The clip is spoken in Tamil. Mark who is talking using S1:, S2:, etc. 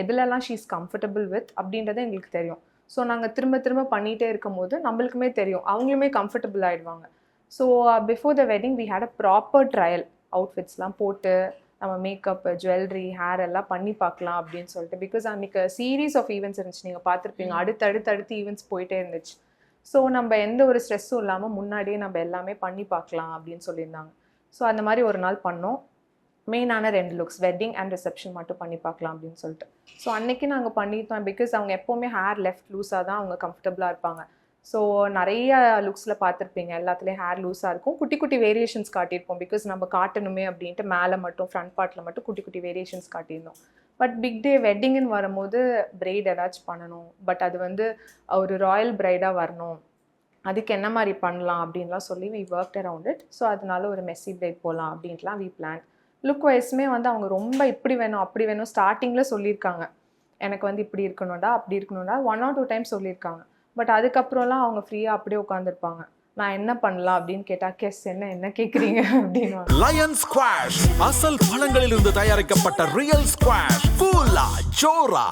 S1: எதுலலாம் ஷீ இஸ் கம்ஃபர்டபுள் வித் அப்படின்றது எங்களுக்கு தெரியும். ஸோ நாங்கள் திரும்ப திரும்ப பண்ணிகிட்டே இருக்கும் போது நம்மளுக்குமே தெரியும், அவங்களுமே கம்ஃபர்டபுள் ஆகிடுவாங்க. So before the wedding we had a proper trial, அவுட்ஃபிட்ஸ்லாம் போட்டு நம்ம மேக்கப், ஜுவல்லரி, ஹேர் எல்லாம் பண்ணி பார்க்கலாம் அப்படின்னு சொல்லிட்டு. பிகாஸ் அன்றைக்கி சீரீஸ் ஆஃப் ஈவெண்ட்ஸ் இருந்துச்சு, நீங்கள் பார்த்துருப்பீங்க. அடுத்தடுத்து ஈவெண்ட்ஸ் போயிட்டே இருந்துச்சு. ஸோ நம்ம எந்த ஒரு ஸ்ட்ரெஸ்ஸும் இல்லாமல் முன்னாடியே நம்ம எல்லாமே பண்ணி பார்க்கலாம் அப்படின்னு சொல்லியிருந்தாங்க. ஸோ அந்த மாதிரி ஒரு நாள் பண்ணோம். மெயினான 2 லுக்ஸ், வெட்டிங் அண்ட் ரிசப்ஷன் மட்டும் பண்ணி பார்க்கலாம் அப்படின்னு சொல்லிட்டு. ஸோ அன்றைக்கி நாங்கள் பண்ணிட்டோம். பிகாஸ் அவங்க எப்போவுமே ஹேர் லெஃப்ட் லூஸாக தான் அவங்க கம்ஃபர்டபுளாக இருப்பாங்க. ஸோ நிறைய லுக்ஸில் பார்த்துருப்பீங்க, எல்லாத்துலேயும் ஹேர் லூஸாக இருக்கும். குட்டி குட்டி வேரியேஷன்ஸ் காட்டியிருப்போம். பிகாஸ் நம்ம காட்டணுமே அப்படின்ட்டு மேலே மட்டும் ஃப்ரண்ட் பார்ட்டில் மட்டும் குட்டி குட்டி வேரியேஷன்ஸ் காட்டியிருந்தோம். பட் பிக் டே வெட்டிங்குன்னு வரும்போது பிரைட் ஏதாச்சும் பண்ணணும். பட் அது வந்து ஒரு ராயல் பிரைடாக வரணும், அதுக்கு என்ன மாதிரி பண்ணலாம் அப்படின்லாம் சொல்லி we work around it. So அதனால ஒரு மெஸ்ஸி பிரைட் போகலாம் அப்படின்ட்டுலாம் வி பிளான். லுக் வைஸ்மே வந்து அவங்க ரொம்ப இப்படி வேணும் அப்படி வேணும் ஸ்டார்டிங்கில் சொல்லியிருக்காங்க. எனக்கு வந்து இப்படி இருக்கணும்டா அப்படி இருக்கணும்டா 1 or 2 டைம்ஸ் சொல்லியிருக்காங்க. பட் அதுக்கப்புறம்லாம் அவங்க ஃப்ரீயாக அப்படியே உட்காந்துருப்பாங்க. நான் என்ன பண்ணலாம் அப்படின்னு கேட்டால், கெஸ் என்ன கேட்குறீங்க அப்படின்னு.
S2: லயன் ஸ்குவாஷ் அசல் பழங்களிலிருந்து தயாரிக்கப்பட்ட ரியல் ஸ்குவாஷ், ஃபுல்லா ஜோரா.